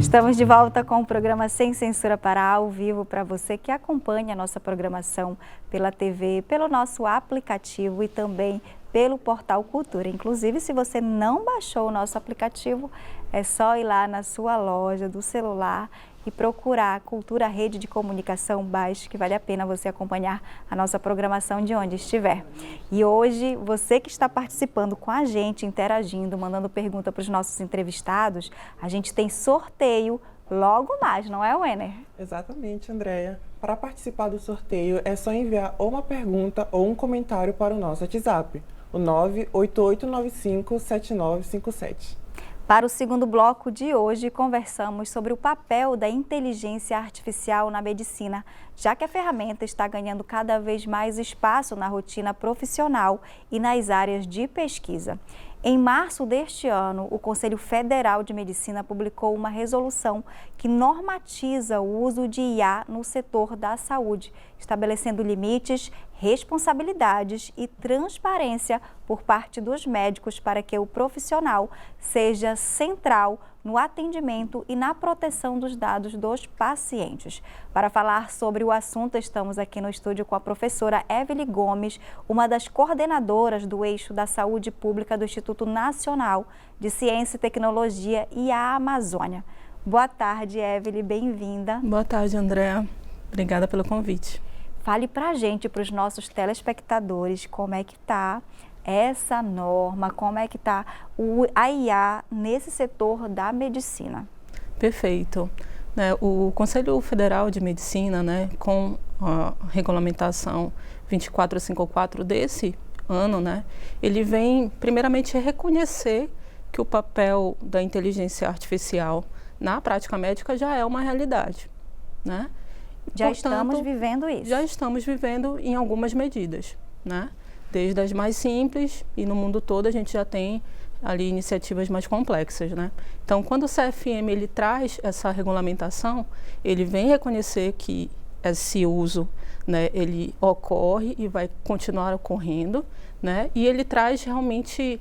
Estamos de volta com o programa Sem Censura para ao vivo para você que acompanha a nossa programação pela TV, pelo nosso aplicativo e também pelo Portal Cultura. Inclusive, se você não baixou o nosso aplicativo, é só ir lá na sua loja do celular e procurar Cultura Rede de Comunicação. Baixe, que vale a pena você acompanhar a nossa programação de onde estiver. E hoje, você que está participando com a gente, interagindo, mandando pergunta para os nossos entrevistados, a gente tem sorteio logo mais, não é, Wenner? Exatamente, Andréia. Para participar do sorteio, é só enviar ou uma pergunta ou um comentário para o nosso WhatsApp, o 988957957. Para o segundo bloco de hoje, conversamos sobre o papel da inteligência artificial na medicina, já que a ferramenta está ganhando cada vez mais espaço na rotina profissional e nas áreas de pesquisa. Em março deste ano, o Conselho Federal de Medicina publicou uma resolução que normatiza o uso de IA no setor da saúde, estabelecendo limites, responsabilidades e transparência por parte dos médicos para que o profissional seja central no atendimento e na proteção dos dados dos pacientes. Para falar sobre o assunto, estamos aqui no estúdio com a professora Evely Gomes, uma das coordenadoras do eixo da saúde pública do Instituto Nacional de Ciência e Tecnologia e a Amazônia. Boa tarde, Evely, bem-vinda. Boa tarde, Andréa. Obrigada pelo convite. Fale para a gente, para os nossos telespectadores, como é que está essa norma, como é que está a IA nesse setor da medicina. Perfeito. O Conselho Federal de Medicina, com a regulamentação 2454 desse ano, ele vem primeiramente reconhecer que o papel da inteligência artificial na prática médica já é uma realidade, Já estamos vivendo isso. Já estamos vivendo em algumas medidas, Desde as mais simples e no mundo todo a gente já tem ali iniciativas mais complexas, Então, quando o CFM ele traz essa regulamentação, ele vem reconhecer que esse uso, ele ocorre e vai continuar ocorrendo, E ele traz realmente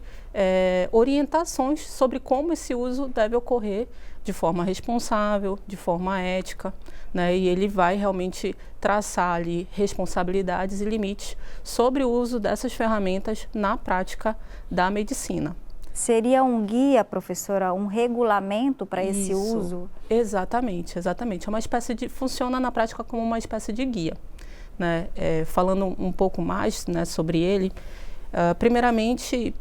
orientações sobre como esse uso deve ocorrer de forma responsável, de forma ética, E ele vai realmente traçar ali responsabilidades e limites sobre o uso dessas ferramentas na prática da medicina. Seria um guia, professora, um regulamento para esse uso? Exatamente. É uma espécie de, funciona na prática como uma espécie de guia, falando um pouco mais, sobre ele, primeiramente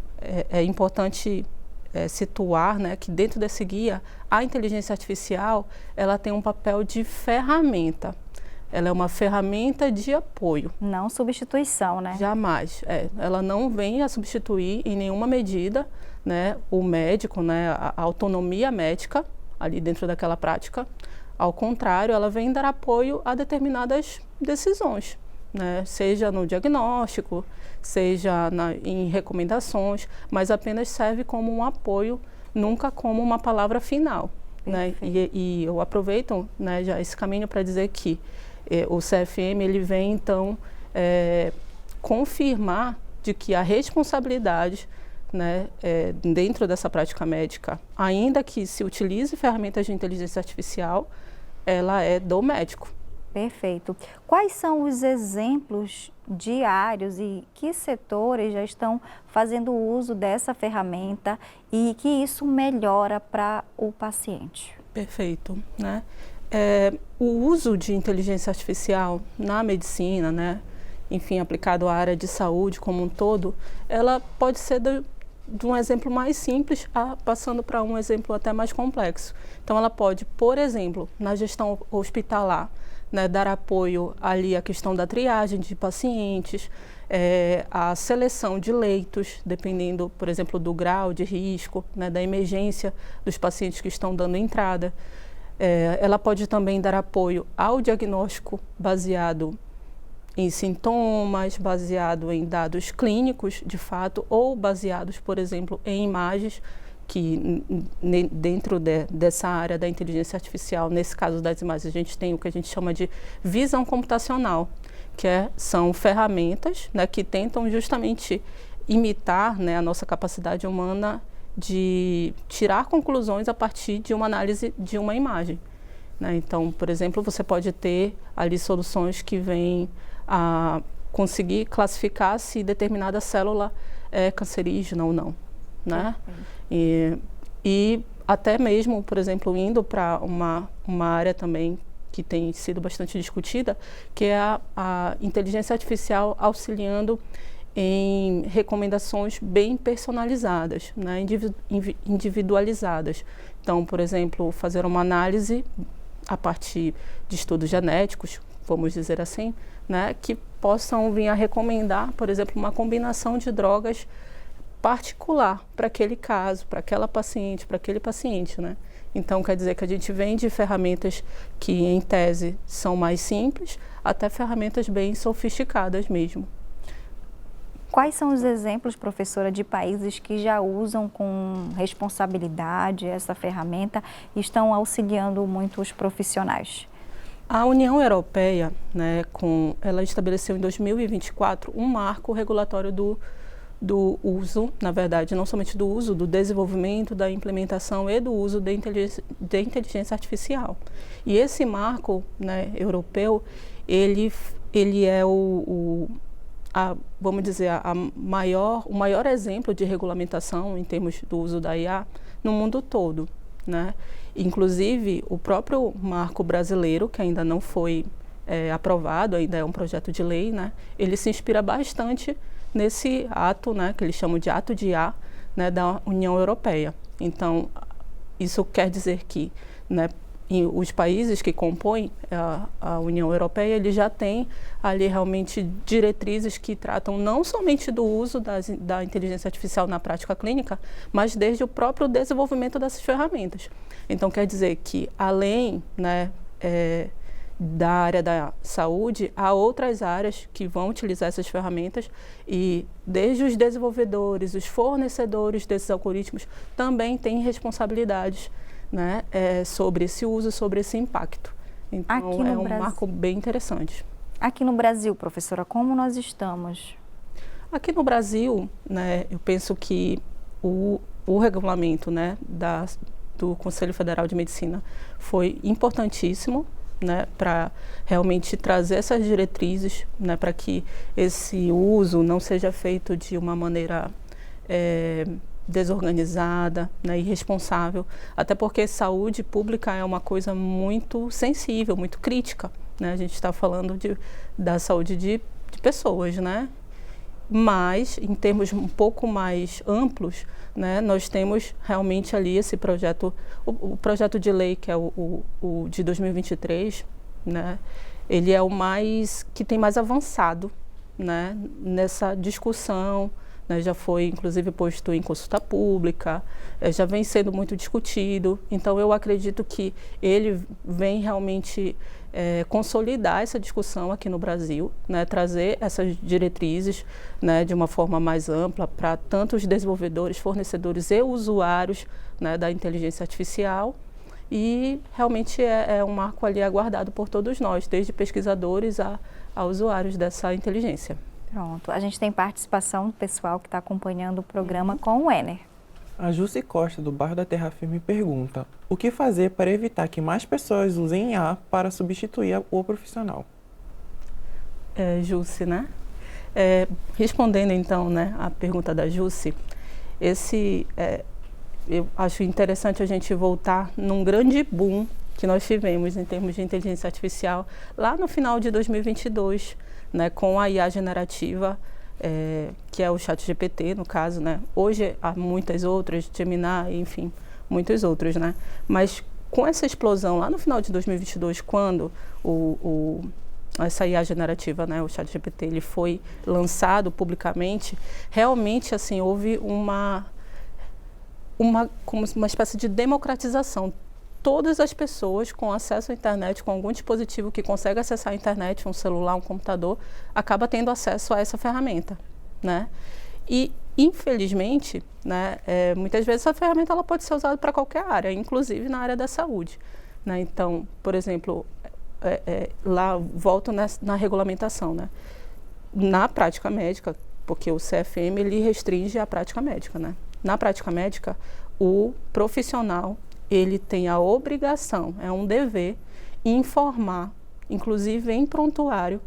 é importante situar, que dentro desse guia a inteligência artificial ela tem um papel de ferramenta. Ela é uma ferramenta de apoio. Não substituição, Jamais. Ela não vem a substituir em nenhuma medida, o médico, a autonomia médica ali dentro daquela prática. Ao contrário, ela vem dar apoio a determinadas decisões, seja no diagnóstico, seja em recomendações, mas apenas serve como um apoio, nunca como uma palavra final. E eu aproveito já esse caminho para dizer que o CFM ele vem então confirmar de que a responsabilidade dentro dessa prática médica, ainda que se utilize ferramentas de inteligência artificial, ela é do médico. Perfeito. Quais são os exemplos diários e que setores já estão fazendo uso dessa ferramenta e que isso melhora para o paciente? Perfeito. O uso de inteligência artificial na medicina, enfim, aplicado à área de saúde como um todo, ela pode ser de um exemplo mais simples passando para um exemplo até mais complexo. Então, ela pode, por exemplo, na gestão hospitalar, dar apoio ali à questão da triagem de pacientes, a seleção de leitos, dependendo, por exemplo, do grau de risco, da emergência dos pacientes que estão dando entrada. Ela pode também dar apoio ao diagnóstico baseado em sintomas, baseado em dados clínicos, de fato, ou baseados, por exemplo, em imagens, que dentro dessa área da inteligência artificial, nesse caso das imagens, a gente tem o que a gente chama de visão computacional, que são ferramentas que tentam justamente imitar a nossa capacidade humana de tirar conclusões a partir de uma análise de uma imagem, né? Então, por exemplo, você pode ter ali soluções que vêm a conseguir classificar se determinada célula é cancerígena ou não, né? E até mesmo, por exemplo, indo para uma área também que tem sido bastante discutida, que é a inteligência artificial auxiliando em recomendações bem personalizadas, né, individualizadas. Então, por exemplo, fazer uma análise a partir de estudos genéticos, vamos dizer assim, né, que possam vir a recomendar, por exemplo, uma combinação de drogas particular para aquele caso, para aquela paciente, para aquele paciente, né? Então, quer dizer que a gente vem de ferramentas que, em tese, são mais simples, até ferramentas bem sofisticadas mesmo. Quais são os exemplos, professora, de países que já usam com responsabilidade essa ferramenta e estão auxiliando muito os profissionais? A União Europeia, né, ela estabeleceu em 2024 um marco regulatório do uso, na verdade, não somente do uso, do desenvolvimento, da implementação e do uso da inteligência artificial. E esse marco, né, europeu, ele é vamos dizer, o maior exemplo de regulamentação em termos do uso da IA no mundo todo, né? Inclusive, o próprio marco brasileiro, que ainda não foi aprovado, ainda é um projeto de lei, né? Ele se inspira bastante nesse ato, né, que eles chamam de ato de IA, né, da União Europeia. Então, isso quer dizer que, né, os países que compõem a União Europeia, eles já têm ali realmente diretrizes que tratam não somente do uso da inteligência artificial na prática clínica, mas desde o próprio desenvolvimento dessas ferramentas. Então, quer dizer que, além, né, da área da saúde, há outras áreas que vão utilizar essas ferramentas e desde os desenvolvedores, os fornecedores desses algoritmos também têm responsabilidades, né, sobre esse uso, sobre esse impacto. Então, é um marco bem interessante. Aqui no Brasil, professora, como nós estamos? Aqui no Brasil, né, eu penso que o regulamento, né, do Conselho Federal de Medicina foi importantíssimo, né, para realmente trazer essas diretrizes, né, para que esse uso não seja feito de uma maneira desorganizada, né, irresponsável, até porque saúde pública é uma coisa muito sensível, muito crítica, né? A gente está falando da saúde de pessoas, né? Mas, em termos um pouco mais amplos, né, nós temos realmente ali esse projeto, o projeto de lei, que é o de 2023, né, ele é o que tem mais avançado, né, nessa discussão, né, já foi inclusive posto em consulta pública, já vem sendo muito discutido. Então, eu acredito que ele vem realmente consolidar essa discussão aqui no Brasil, né, trazer essas diretrizes, né, de uma forma mais ampla para tanto os desenvolvedores, fornecedores e usuários, né, da inteligência artificial. E realmente é um marco ali aguardado por todos nós, desde pesquisadores a usuários dessa inteligência. Pronto, a gente tem participação do pessoal que está acompanhando o programa com o Ener. A Jussi Costa, do bairro da Terra Firme, pergunta: o que fazer para evitar que mais pessoas usem IA para substituir o profissional? Jussi, né? Respondendo então, né, a pergunta da Jussi, eu acho interessante a gente voltar num grande boom que nós tivemos em termos de inteligência artificial lá no final de 2022, né, com a IA generativa, que é o ChatGPT, no caso, né? Hoje há muitas outras, Gemini, enfim, muitos outros, né? Mas com essa explosão lá no final de 2022, quando essa IA generativa, né, o ChatGPT, ele foi lançado publicamente, realmente, assim, houve como uma espécie de democratização. Todas as pessoas com acesso à internet, com algum dispositivo que consegue acessar a internet, um celular, um computador, acaba tendo acesso a essa ferramenta, né? E, infelizmente, né, muitas vezes essa ferramenta ela pode ser usada para qualquer área, inclusive na área da saúde, né? Então, por exemplo, lá volto na regulamentação, né? Na prática médica, porque o CFM ele restringe a prática médica, né? na prática médica, o profissional, ele tem a obrigação, é um dever, informar, inclusive em prontuário,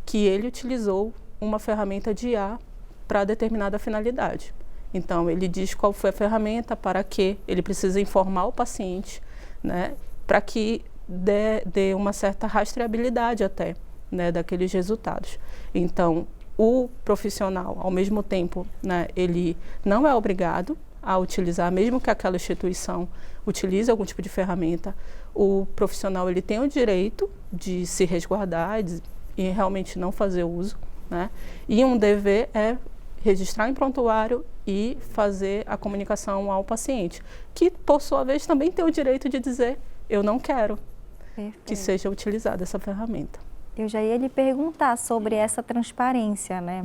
que ele utilizou uma ferramenta de IA para determinada finalidade. Então, ele diz qual foi a ferramenta, para que ele precisa informar o paciente, né, para que dê uma certa rastreabilidade até, né, daqueles resultados. Então, o profissional, ao mesmo tempo, né, ele não é obrigado a utilizar, mesmo que aquela instituição utilize algum tipo de ferramenta, o profissional ele tem o direito de se resguardar e realmente não fazer uso, né? E um dever é registrar em prontuário e fazer a comunicação ao paciente, que por sua vez também tem o direito de dizer: eu não quero que seja utilizada essa ferramenta. Eu já ia lhe perguntar sobre essa transparência, né?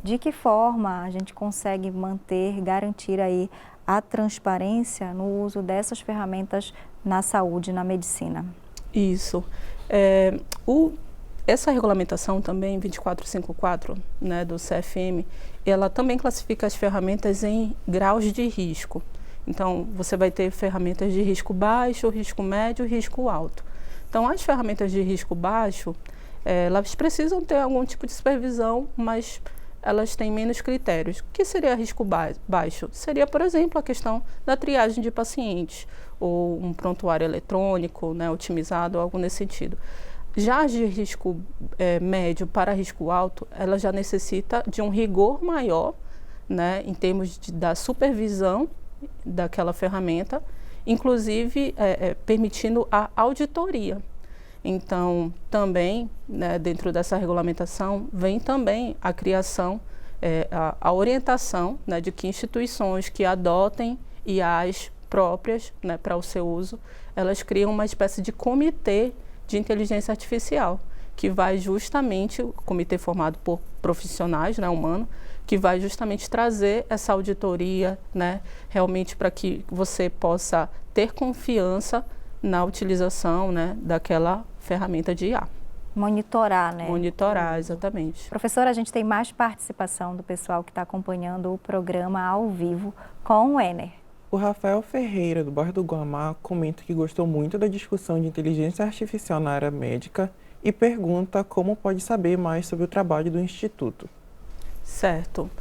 De que forma a gente consegue manter, garantir aí a transparência no uso dessas ferramentas na saúde, na medicina? Isso. Essa regulamentação também, 2454, né, do CFM, ela também classifica as ferramentas em graus de risco. Então, você vai ter ferramentas de risco baixo, risco médio e risco alto. Então, as ferramentas de risco baixo, elas precisam ter algum tipo de supervisão, mas elas têm menos critérios. O que seria risco baixo? Seria, por exemplo, a questão da triagem de pacientes, ou um prontuário eletrônico, né, otimizado, algo nesse sentido. Já as de risco médio para risco alto, ela já necessita de um rigor maior, né, em termos da supervisão daquela ferramenta, inclusive permitindo a auditoria. Então, também, né, dentro dessa regulamentação, vem também a criação, a orientação, né, de que instituições que adotem IAs próprias, né, para o seu uso, elas criam uma espécie de comitê de inteligência artificial, que vai justamente, comitê formado por profissionais, né, humanos, que vai justamente trazer essa auditoria, né, realmente para que você possa ter confiança na utilização, né, daquela ferramenta de IA. Monitorar, né? Monitorar, exatamente. Professora, a gente tem mais participação do pessoal que está acompanhando o programa ao vivo com o Ener. O Rafael Ferreira, do bairro do Guamá, comenta que gostou muito da discussão de inteligência artificial na área médica e pergunta como pode saber mais sobre o trabalho do Instituto. Certo.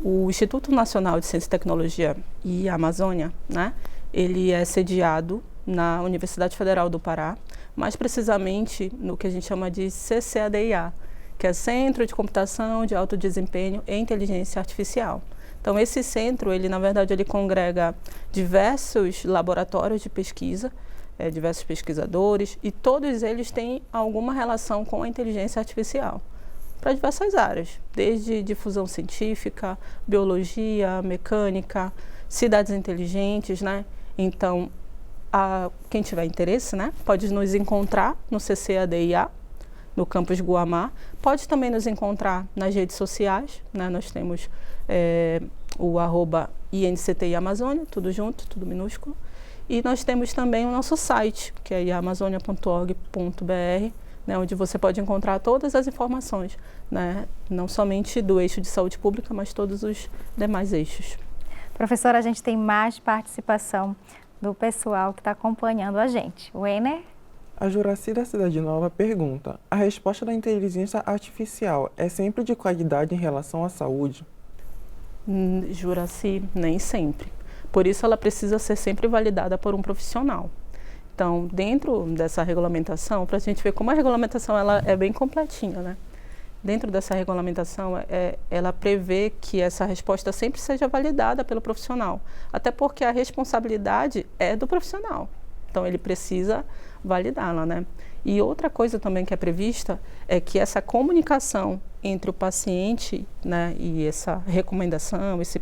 O Instituto Nacional de Ciência e Tecnologia e Amazônia, né, ele é sediado na Universidade Federal do Pará, mais precisamente no que a gente chama de CCADIA, que é Centro de Computação de Alto Desempenho e Inteligência Artificial. Então, esse centro, ele, na verdade, ele congrega diversos laboratórios de pesquisa, diversos pesquisadores, e todos eles têm alguma relação com a inteligência artificial, para diversas áreas, desde difusão científica, biologia, mecânica, cidades inteligentes, né? Então, quem tiver interesse, né, pode nos encontrar no CCADIA, no campus Guamá, pode também nos encontrar nas redes sociais, né? Nós temos o @INCTI Amazônia, tudo junto, tudo minúsculo, e nós temos também o nosso site, que é iamazônia.org.br, né, onde você pode encontrar todas as informações, né, não somente do eixo de saúde pública, mas todos os demais eixos. Professora, a gente tem mais participação do pessoal que está acompanhando a gente. O Ener? A Juraci da Cidade Nova pergunta: a resposta da inteligência artificial é sempre de qualidade em relação à saúde? Juraci, nem sempre. Por isso ela precisa ser sempre validada por um profissional. Então, dentro dessa regulamentação, para a gente ver como a regulamentação ela é bem completinha, né? Dentro dessa regulamentação, ela prevê que essa resposta sempre seja validada pelo profissional, até porque a responsabilidade é do profissional. Então, ele precisa validá-la, né? E outra coisa também que é prevista é que essa comunicação entre o paciente, né, e essa recomendação, esse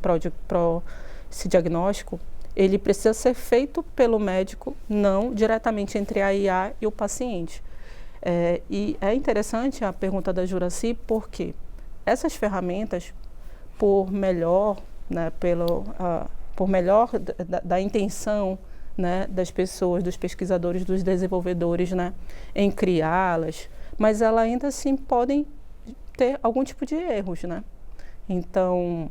diagnóstico, ele precisa ser feito pelo médico, não diretamente entre a IA e o paciente. E é interessante a pergunta da Juraci, porque essas ferramentas, por melhor, né, por melhor da intenção, né, das pessoas, dos pesquisadores, dos desenvolvedores, né, em criá-las, mas elas ainda assim podem ter algum tipo de erros, né? Então,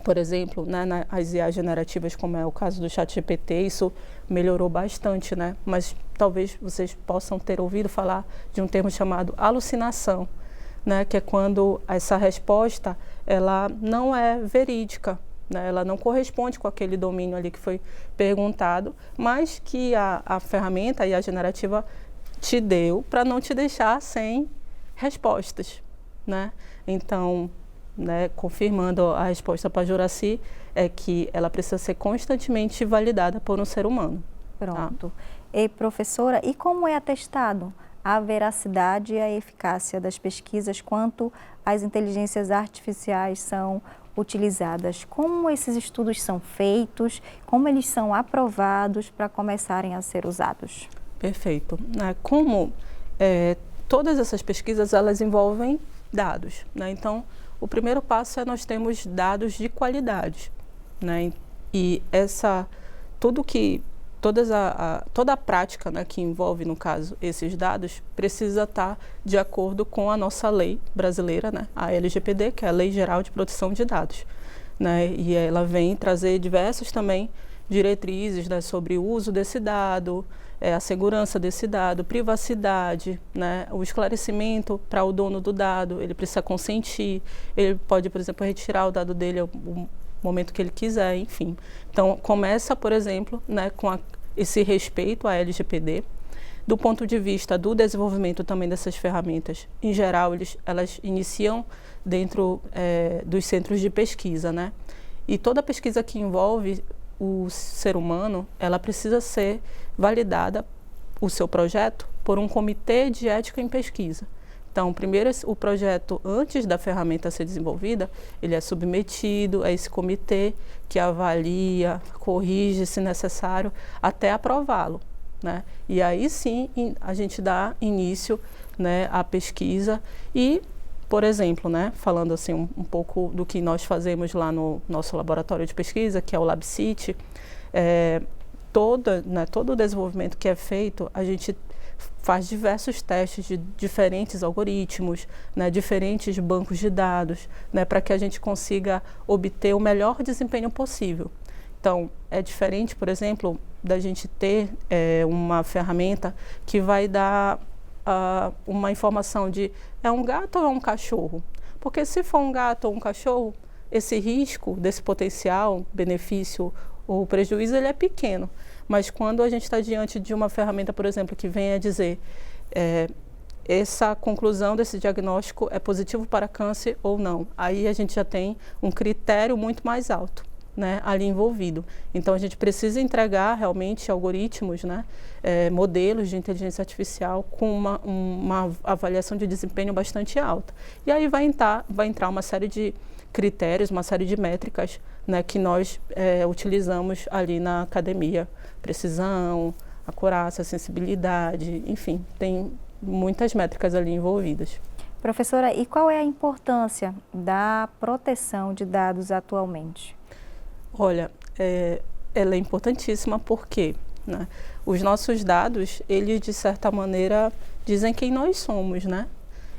por exemplo, né, as IAs generativas, como é o caso do ChatGPT, isso melhorou bastante, né? Mas talvez vocês possam ter ouvido falar de um termo chamado alucinação, né? Que é quando essa resposta ela não é verídica, né? Ela não corresponde com aquele domínio ali que foi perguntado, mas que a ferramenta, a IA generativa, te deu para não te deixar sem respostas, né? Então, né, confirmando a resposta para a Juraci, é que ela precisa ser constantemente validada por um ser humano. Pronto. Tá? E professora, e como é atestado a veracidade e a eficácia das pesquisas quanto as inteligências artificiais são utilizadas? Como esses estudos são feitos? Como eles são aprovados para começarem a ser usados? Perfeito. Como todas essas pesquisas, elas envolvem dados, né? Então, o primeiro passo é nós temos dados de qualidade, né? E toda a prática, né, que envolve, no caso, esses dados, precisa estar de acordo com a nossa lei brasileira, né? A LGPD, que é a Lei Geral de Proteção de Dados, né? E ela vem trazer diversas também diretrizes, né, sobre o uso desse dado, a segurança desse dado, privacidade, né, o esclarecimento para o dono do dado, ele precisa consentir, ele pode, por exemplo, retirar o dado dele ao momento que ele quiser, enfim. Então, começa, por exemplo, né, com esse respeito à LGPD. Do ponto de vista do desenvolvimento também dessas ferramentas, em geral, elas iniciam dentro dos centros de pesquisa, né? E toda pesquisa que envolve o ser humano, ela precisa ser validada, o seu projeto, por um comitê de ética em pesquisa. Então, primeiro, o projeto, antes da ferramenta ser desenvolvida, ele é submetido a esse comitê que avalia, corrige, se necessário, até aprová-lo, né? E aí sim, a gente dá início, né, à pesquisa e, por exemplo, né, falando assim um pouco do que nós fazemos lá no nosso laboratório de pesquisa, que é o LabCity, todo o desenvolvimento que é feito, a gente faz diversos testes de diferentes algoritmos, né, diferentes bancos de dados, né, para que a gente consiga obter o melhor desempenho possível. Então, é diferente, por exemplo, da gente ter uma ferramenta que vai dar uma informação de é um gato ou é um cachorro? Porque se for um gato ou um cachorro, esse risco desse potencial benefício ou prejuízo ele é pequeno. Mas quando a gente está diante de uma ferramenta, por exemplo, que vem a dizer essa conclusão desse diagnóstico é positivo para câncer ou não, aí a gente já tem um critério muito mais alto, né, ali envolvido. Então, a gente precisa entregar realmente algoritmos, né, modelos de inteligência artificial com uma avaliação de desempenho bastante alta. E aí vai entrar uma série de critérios, uma série de métricas, né, que nós utilizamos ali na academia. Precisão, acurácia, sensibilidade, enfim, tem muitas métricas ali envolvidas. Professora, e qual é a importância da proteção de dados atualmente? Olha, ela é importantíssima porque, né, os nossos dados, eles de certa maneira dizem quem nós somos, né?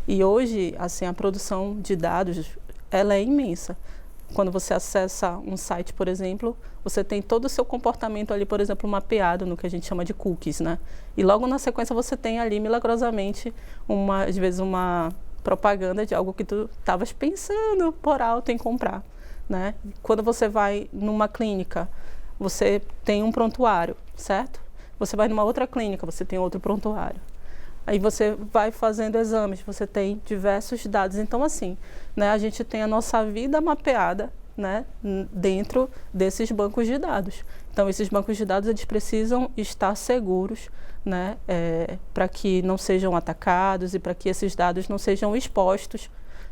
E hoje, assim, a produção de dados, ela é imensa. Quando você acessa um site, por exemplo, você tem todo o seu comportamento ali, por exemplo, mapeado no que a gente chama de cookies, né? E logo na sequência você tem ali, milagrosamente, às vezes uma propaganda de algo que tu estavas pensando por alto em comprar, né? Quando você vai numa clínica, você tem um prontuário, certo? Você vai numa outra clínica, você tem outro prontuário. Aí você vai fazendo exames, você tem diversos dados. Então, assim, né, a gente tem a nossa vida mapeada, né, dentro desses bancos de dados. Então, esses bancos de dados, eles precisam estar seguros, né, para que não sejam atacados e para que esses dados não sejam expostos,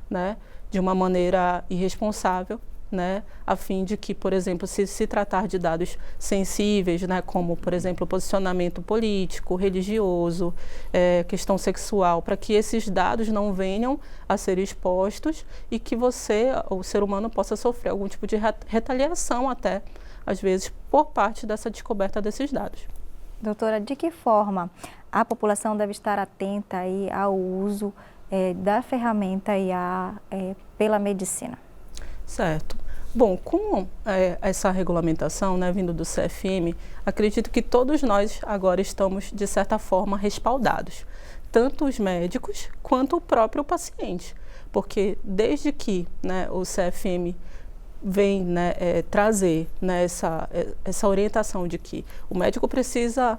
né, de uma maneira irresponsável, né, a fim de que, por exemplo, se tratar de dados sensíveis, né, como, por exemplo, posicionamento político, religioso, questão sexual, para que esses dados não venham a ser expostos e que o ser humano, possa sofrer algum tipo de retaliação até, às vezes, por parte dessa descoberta desses dados. Doutora, de que forma a população deve estar atenta aí ao uso da ferramenta IA pela medicina? Certo. Bom, com essa regulamentação, né, vindo do CFM, acredito que todos nós agora estamos, de certa forma, respaldados. Tanto os médicos quanto o próprio paciente. Porque desde que, né, o CFM vem, né, trazer, né, essa orientação de que o médico precisa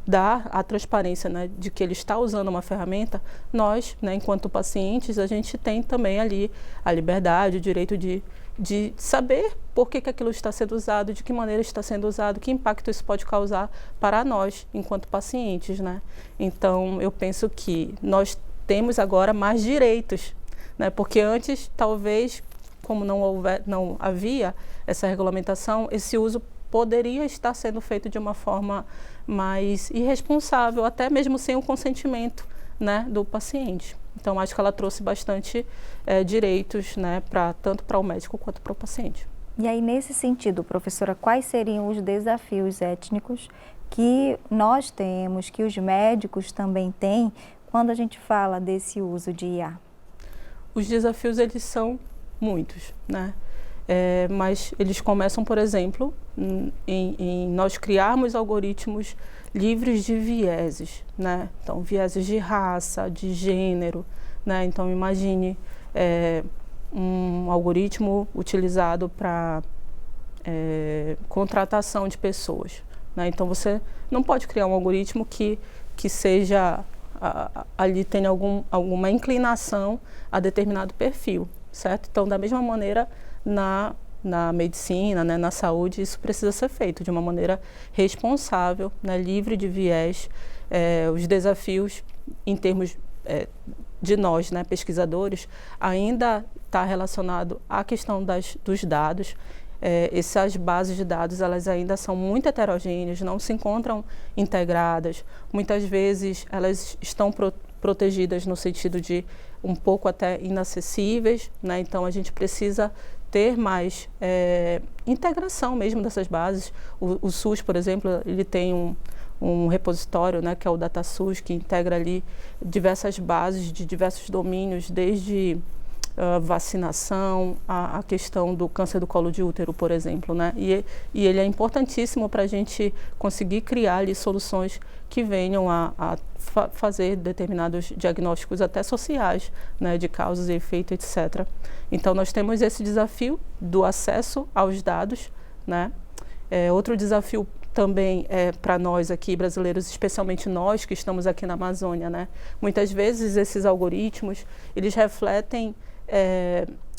dar a transparência, né, de que ele está usando uma ferramenta, nós, né, enquanto pacientes, a gente tem também ali a liberdade, o direito de saber por que aquilo está sendo usado, de que maneira está sendo usado, que impacto isso pode causar para nós, enquanto pacientes, né? Então, eu penso que nós temos agora mais direitos, né? Porque antes, talvez, como não havia essa regulamentação, esse uso poderia estar sendo feito de uma forma mais irresponsável, até mesmo sem o consentimento, né, do paciente. Então, acho que ela trouxe bastante direitos, né, tanto para o médico quanto para o paciente. E aí, nesse sentido, professora, quais seriam os desafios étnicos que nós temos, que os médicos também têm, quando a gente fala desse uso de IA? Os desafios, eles são muitos, né? Mas eles começam, por exemplo, em nós criarmos algoritmos livres de vieses, né? Então, vieses de raça, de gênero, né? Então, imagine um algoritmo utilizado para contratação de pessoas, né? Então, você não pode criar um algoritmo que seja, ali tenha alguma inclinação a determinado perfil, certo? Então, da mesma maneira, na medicina, né, na saúde, isso precisa ser feito de uma maneira responsável, né, livre de viés. Os desafios em termos de nós, né, pesquisadores, ainda está relacionado à questão dos dados. Essas bases de dados, elas ainda são muito heterogêneas, não se encontram integradas. Muitas vezes elas estão protegidas no sentido de um pouco até inacessíveis, né? Então a gente precisa ter mais integração mesmo dessas bases. O SUS, por exemplo, ele tem um repositório, né, que é o DataSUS, que integra ali diversas bases de diversos domínios, desde vacinação, a questão do câncer do colo de útero, por exemplo, né? E ele é importantíssimo para a gente conseguir criar ali soluções que venham a fazer determinados diagnósticos até sociais, né, de causas e efeito, etc. Então, nós temos esse desafio do acesso aos dados, né? Outro desafio também para nós aqui, brasileiros, especialmente nós que estamos aqui na Amazônia, né? Muitas vezes esses algoritmos, eles refletem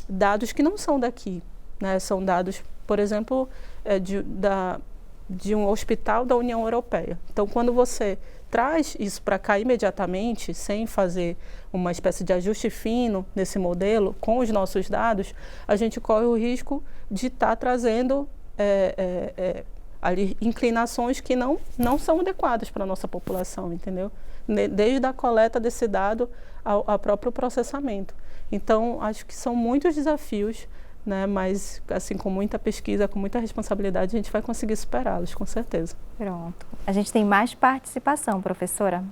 dados que não são daqui, né? São dados, por exemplo, de um hospital da União Europeia. Então, quando você traz isso para cá imediatamente, sem fazer uma espécie de ajuste fino nesse modelo, com os nossos dados, a gente corre o risco de estar trazendo ali inclinações que não são adequadas para a nossa população, entendeu? Desde a coleta desse dado ao próprio processamento. Então, acho que são muitos desafios, né? Mas, assim, com muita pesquisa, com muita responsabilidade, a gente vai conseguir superá-los, com certeza. Pronto. A gente tem mais participação, professora.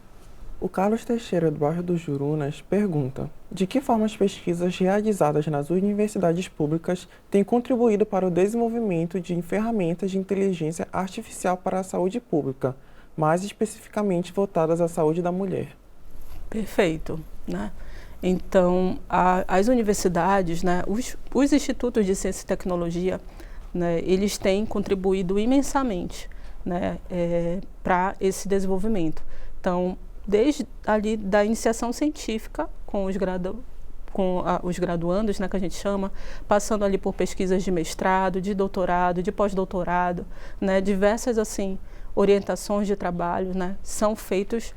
O Carlos Teixeira, do bairro dos Jurunas, pergunta: de que forma as pesquisas realizadas nas universidades públicas têm contribuído para o desenvolvimento de ferramentas de inteligência artificial para a saúde pública, mais especificamente voltadas à saúde da mulher? Perfeito, né? Então, as universidades, né, os institutos de ciência e tecnologia, né, eles têm contribuído imensamente, né, para esse desenvolvimento. Então, desde ali da iniciação científica com os graduandos, né, que a gente chama, passando ali por pesquisas de mestrado, de doutorado, de pós-doutorado, né, diversas assim orientações de trabalho, né, são feitos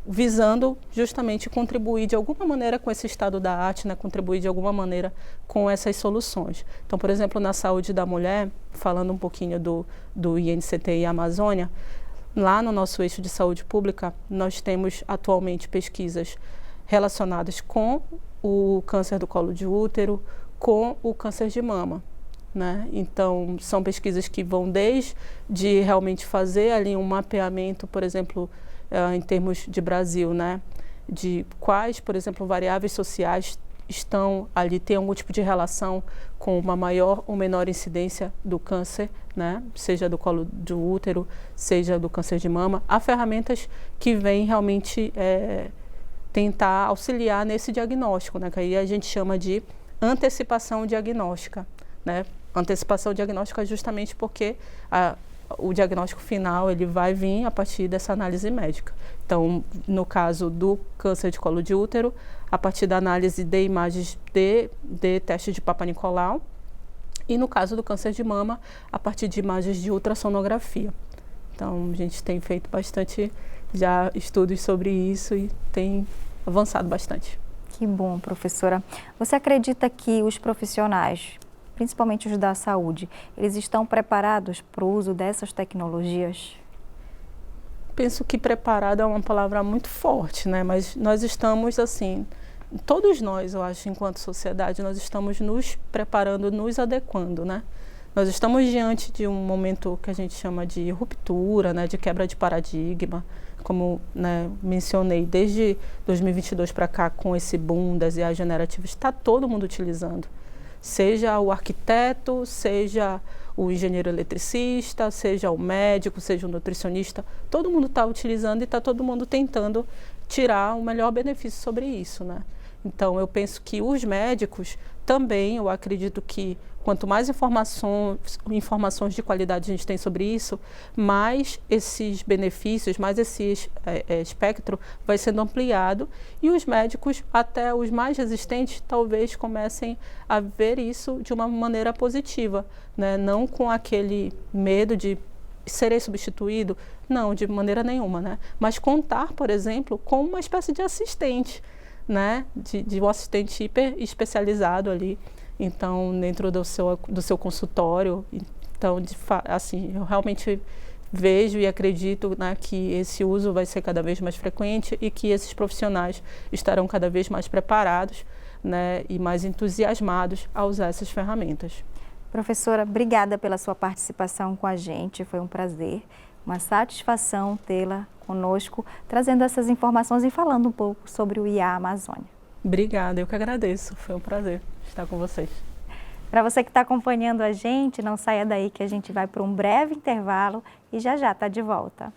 visando justamente contribuir de alguma maneira com esse estado da arte, né, contribuir de alguma maneira com essas soluções. Então, por exemplo, na saúde da mulher, falando um pouquinho do INCT e Amazônia, lá no nosso eixo de saúde pública, nós temos atualmente pesquisas relacionadas com o câncer do colo de útero, com o câncer de mama, né? Então, são pesquisas que vão desde realmente fazer ali um mapeamento, por exemplo, em termos de Brasil, né? De quais, por exemplo, variáveis sociais estão ali, têm algum tipo de relação com uma maior ou menor incidência do câncer, né? Seja do colo do útero, seja do câncer de mama. Há ferramentas que vêm realmente tentar auxiliar nesse diagnóstico, né? Que aí a gente chama de antecipação diagnóstica, né? Antecipação diagnóstica justamente porque o diagnóstico final ele vai vir a partir dessa análise médica. Então, no caso do câncer de colo de útero, a partir da análise de imagens de teste de Papa Nicolau, e no caso do câncer de mama, a partir de imagens de ultrassonografia. Então, a gente tem feito bastante já estudos sobre isso e tem avançado bastante. Que bom, professora. Você acredita que os profissionais, principalmente os da saúde, eles estão preparados para o uso dessas tecnologias? Penso que preparado é uma palavra muito forte, né? Mas nós estamos, assim, todos nós, eu acho, enquanto sociedade, nós estamos nos preparando, nos adequando, né? Nós estamos diante de um momento que a gente chama de ruptura, né? De quebra de paradigma, como, né, mencionei, desde 2022 para cá, com esse boom das IAs generativas, está todo mundo utilizando. Seja o arquiteto, seja o engenheiro eletricista, seja o médico, seja o nutricionista, todo mundo está utilizando e está todo mundo tentando tirar o melhor benefício sobre isso, né? Então, eu penso que os médicos também, eu acredito que quanto mais informações de qualidade a gente tem sobre isso, mais esses benefícios, mais esse espectro vai sendo ampliado e os médicos, até os mais resistentes, talvez comecem a ver isso de uma maneira positiva, né? Não com aquele medo de serei substituído, não, de maneira nenhuma, né? Mas contar, por exemplo, com uma espécie de assistente, né? De um assistente hiper especializado ali, então, dentro do seu consultório. Então, assim, eu realmente vejo e acredito, né, que esse uso vai ser cada vez mais frequente e que esses profissionais estarão cada vez mais preparados, né, e mais entusiasmados a usar essas ferramentas. Professora, obrigada pela sua participação com a gente, foi um prazer, uma satisfação tê-la conosco, trazendo essas informações e falando um pouco sobre o IA Amazônia. Obrigada, eu que agradeço, foi um prazer estar com vocês. Para você que está acompanhando a gente, não saia daí que a gente vai para um breve intervalo e já está de volta.